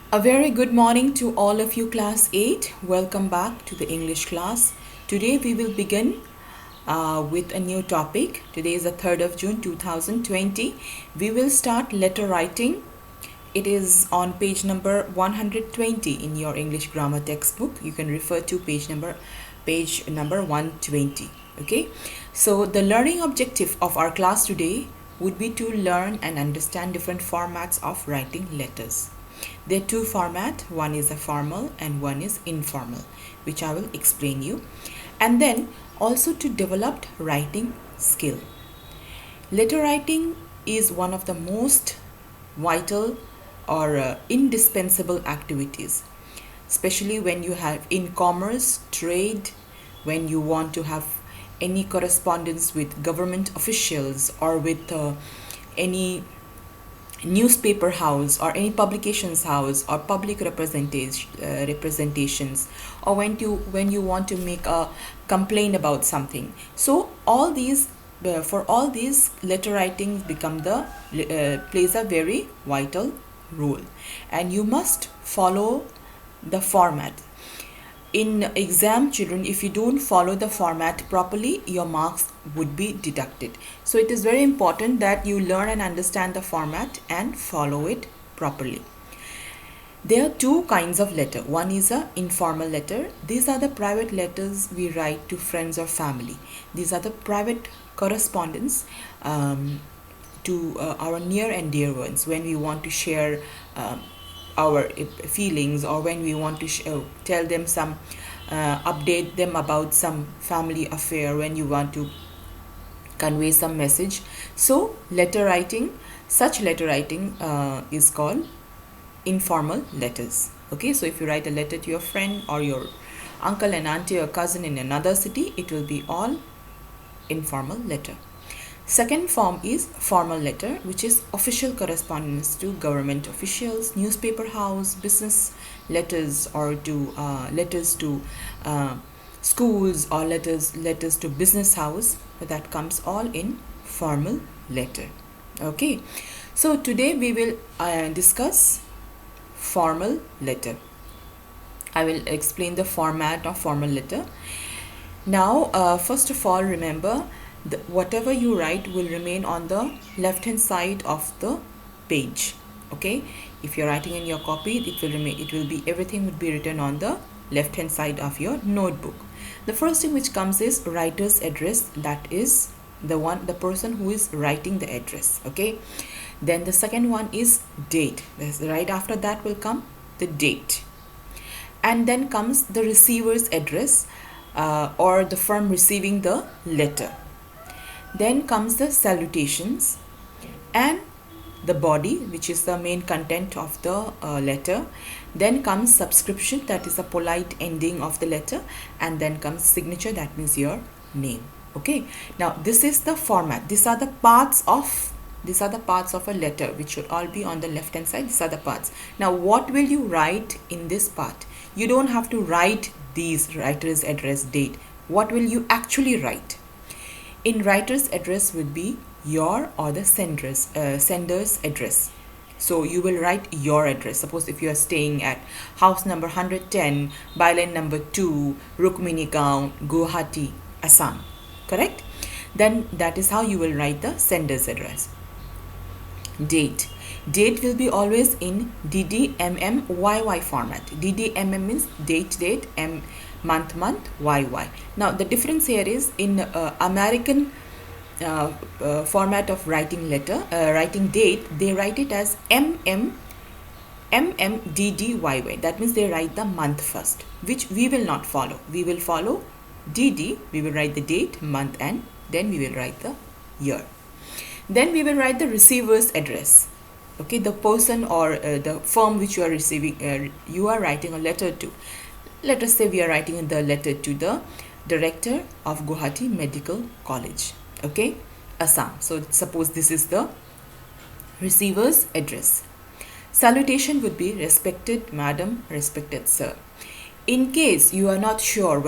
A very good morning to all of you, Class 8. Welcome back to the English class. Today we will begin with a new topic. Today is the 3rd of June 2020. We will start letter writing. It is on page number 120 in your English grammar textbook. You can refer to page number 120. Okay, so the learning objective of our class today would be to learn and understand different formats of writing letters. There are two formats, one is a formal and one is informal, which I will explain you. And then also to develop writing skill. Letter writing is one of the most vital or indispensable activities, especially when you have in commerce, trade, when you want to have any correspondence with government officials or with any newspaper house or any publications house or public representations, or when you want to make a complaint about something. So all these for all these, letter writing plays a very vital role, and you must follow the format. In exam, children, if you don't follow the format properly, your marks would be deducted. So it is very important that you learn and understand the format and follow it properly. There are two kinds of letter. One is a informal letter. These are the private letters we write to friends or family. These are the private correspondence to our near and dear ones, when we want to share our feelings, or when we want to tell them some update them about some family affair, when you want to convey some message. So such letter writing is called informal letters. Okay, so if you write a letter to your friend or your uncle and auntie or cousin in another city, it will be all informal letter. Second form is formal letter, which is official correspondence to government officials, newspaper house, business letters, or to letters to schools, or letters to business house. That comes all in formal letter. Okay, so today we will discuss formal letter. I will explain the format of formal letter. Now, first of all, remember, whatever you write will remain on the left hand side of the page. Okay, if you're writing in your copy, everything would be written on the left hand side of your notebook. The first thing which comes is writer's address. That is the person who is writing the address. Okay, then the second one is date. Right after that will come the date, and then comes the receiver's address, or the firm receiving the letter. Then comes the salutations and the body, which is the main content of the letter. Then comes subscription, that is the polite ending of the letter. And then comes signature, that means your name. Okay, now this is the format. These are the parts of a letter, which should all be on the left hand side. These are the parts. Now what will you write in this part? You don't have to write these: writer's address, date. What will you actually write? In writer's address would be your or the sender's address. So you will write your address. Suppose if you are staying at house number 110, byline number 2, Rukmini Gaon, Guwahati, Assam. Correct? Then that is how you will write the sender's address. Date. Date will be always in DDMMYY format. DDMM means date, month, YY. Now the difference here is, in American format of writing date, they write it as MMDDYY. That means they write the month first, which we will not follow. We will follow DD. We will write the date, month, and then we will write the year. Then we will write the receiver's address. Okay, the person or the firm which you are receiving, you are writing a letter to. Let us say we are writing the letter to the director of Guwahati Medical College. Okay, Assam. So suppose this is the receiver's address. Salutation would be respected madam, respected sir. In case you are not sure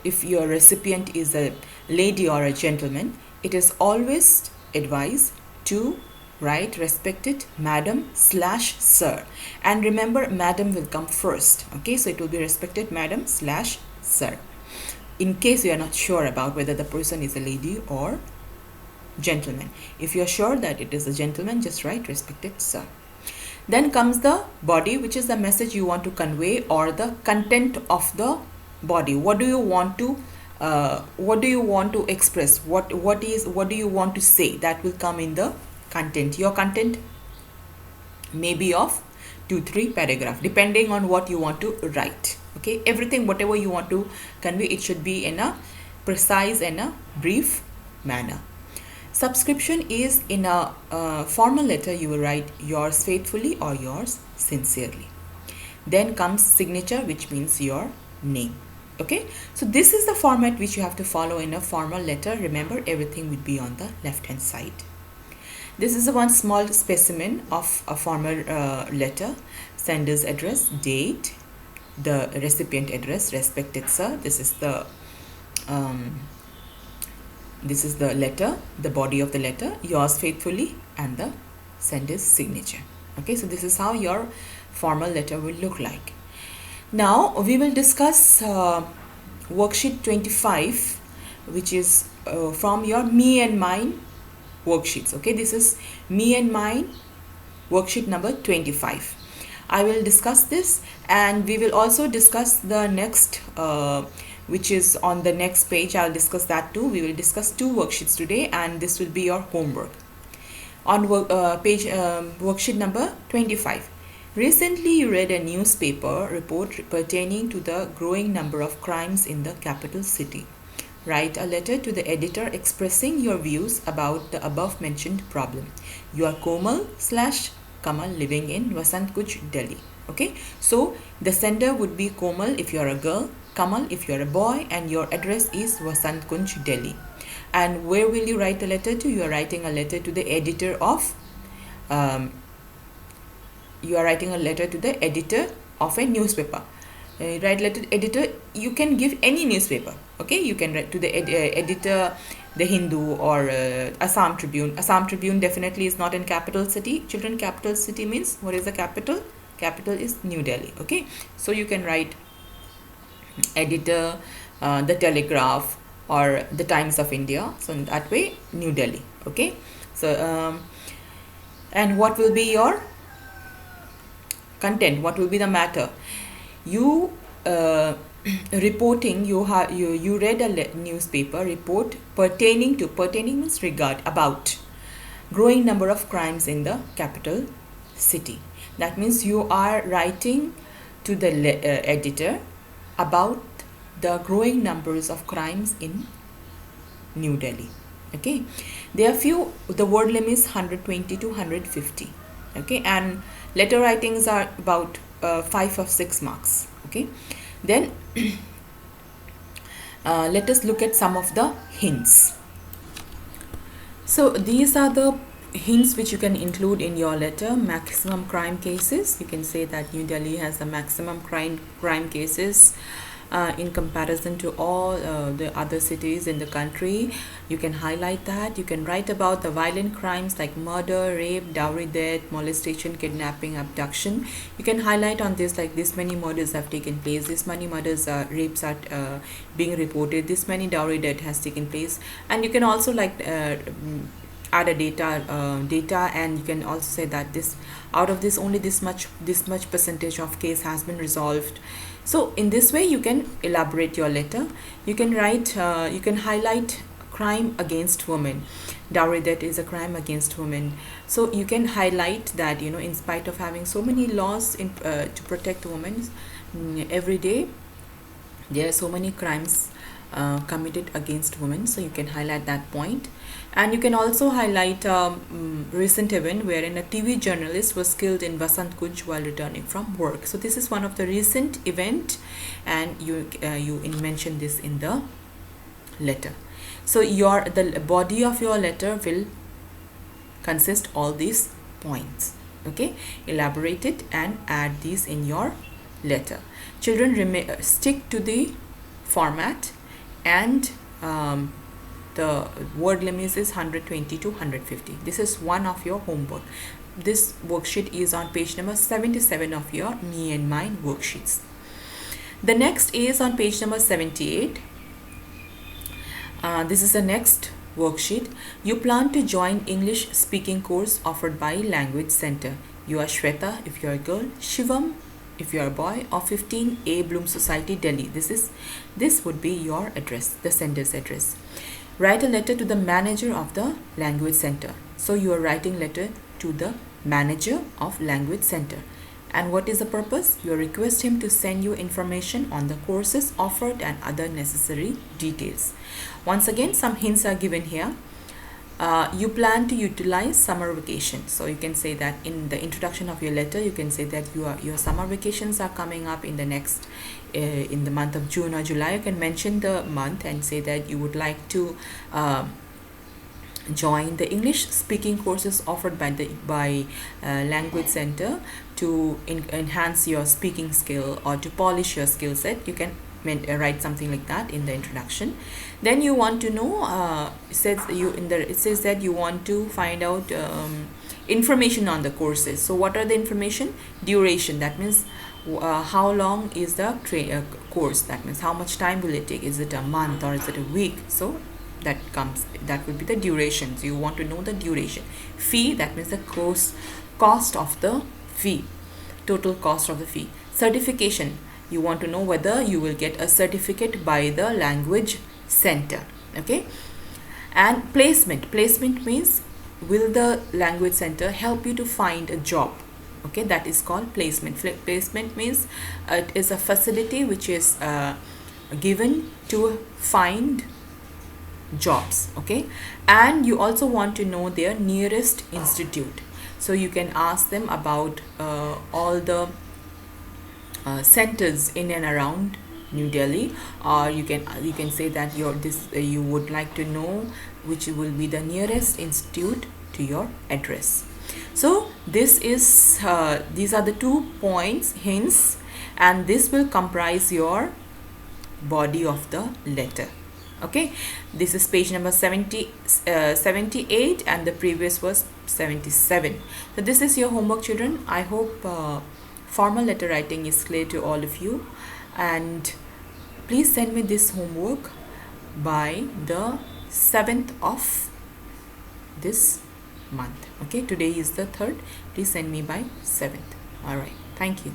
if your recipient is a lady or a gentleman, it is always advised to write respected madam slash sir, and remember madam will come first. Okay, so it will be respected madam slash sir, in case you are not sure about whether the person is a lady or gentleman. If you are sure that it is a gentleman, just write respected sir. Then comes the body, which is the message you want to convey or the content of the body. What do you want to express? What do you want to say? That will come in the content. Your content may be of 2-3 paragraph, depending on what you want to write. Okay, everything, whatever you want to convey, it should be in a precise and a brief manner. Subscription is in a formal letter. You will write yours faithfully or yours sincerely. Then comes signature, which means your name. Okay, so this is the format which you have to follow in a formal letter. Remember, everything would be on the left hand side. This is a one small specimen of a formal letter. Sender's address, date, the recipient address, respected sir. This is the letter, the body of the letter, yours faithfully, and the sender's signature. Okay, so this is how your formal letter will look like. Now we will discuss worksheet 25, which is from your me and mine worksheets. Okay, this is me and mine worksheet number 25. I will discuss this, and we will also discuss the next which is on the next page. I'll discuss that too. We will discuss 2 worksheets today, and this will be your homework. On worksheet number 25. Recently you read a newspaper report pertaining to the growing number of crimes in the capital city. Write a letter to the editor expressing your views about the above mentioned problem. You are Komal/Kamal living in Vasant Kuch, Delhi. Okay, so the sender would be Komal if you are a girl, Kamal if you are a boy, and your address is Vasant Kunj, Delhi. And where will you write a letter to? You are writing a letter to the editor of a a newspaper. Write letter to editor. You can give any newspaper. Okay, you can write to the editor, the Hindu or Assam Tribune. Assam Tribune definitely is not in capital city. Children, capital city means, what is the capital? Capital is New Delhi. Okay, so you can write editor, the Telegraph, or the Times of India. So in that way, New Delhi. Okay, so and what will be your content? What will be the matter? You reporting, you read a newspaper report pertaining means regard, about growing number of crimes in the capital city. That means you are writing to the editor about the growing numbers of crimes in New Delhi. Okay, there are few, the word limit is 120 to 150. Okay, and letter writings are about 5 or 6 marks. Okay, then let us look at some of the hints. So these are the hints which you can include in your letter. Maximum crime cases. You can say that New Delhi has the maximum crime cases in comparison to all the other cities in the country. You can highlight that. You can write about the violent crimes like murder, rape, dowry death, molestation, kidnapping, abduction. You can highlight on this, like this many murders have taken place, this many murders, rapes are being reported, this many dowry death has taken place. And you can also add a data, and you can also say that this, out of this, only this much percentage of case has been resolved. So in this way you can elaborate your letter. You can write, you can highlight crime against women. Dowry death is a crime against women. So you can highlight that, you know, in spite of having so many laws to protect women, every day there are so many crimes committed against women. So you can highlight that point. And you can also highlight recent event wherein a TV journalist was killed in Vasant Kuj while returning from work. So this is one of the recent event, and you mention this in the letter. So the body of your letter will consist all these points. Okay, elaborate it and add these in your letter. Children, stick to the format, and the word limit is 120 to 150. This is one of your homework. This worksheet is on page number 77 of your Me and Mine worksheets. The next is on page number 78. This is the next worksheet. You plan to join English speaking course offered by Language Center. You are Shweta if you are a girl, Shivam if you are a boy, or 15A Bloom Society, Delhi. This would be your address, the sender's address. Write a letter to the manager of the Language Center. So you are writing letter to the manager of Language Center. And what is the purpose? You request him to send you information on the courses offered and other necessary details. Once again, some hints are given here. You plan to utilize summer vacation. So you can say that in the introduction of your letter, you can say that your summer vacations are coming up in the next in the month of June or July. You can mention the month and say that you would like to join the English speaking courses offered by Language Center to enhance your speaking skill or to polish your skill set. You can write something like that in the introduction. Then you want to know, it says that you want to find out information on the courses. So what are the information? Duration, that means how long is the course, that means how much time will it take, is it a month or is it a week? So that would be the duration. So you want to know the duration. Fee, that means the cost of the fee, total cost of the fee. Certification, you want to know whether you will get a certificate by the Language Center. Okay. And placement means will the Language Center help you to find a job? Okay, that is called placement. Placement means it is a facility which is given to find jobs. Okay. And you also want to know their nearest institute. So you can ask them about all the centers in and around New Delhi, or you can say that you would like to know which will be the nearest institute to your address. So these are the 2 points, hints, and this will comprise your body of the letter. Okay, this is page number 78 and the previous was 77. So this is your homework, children. I hope formal letter writing is clear to all of you, and please send me this homework by the 7th of this month. Okay, today is the 3rd. Please send me by 7th. All right, thank you.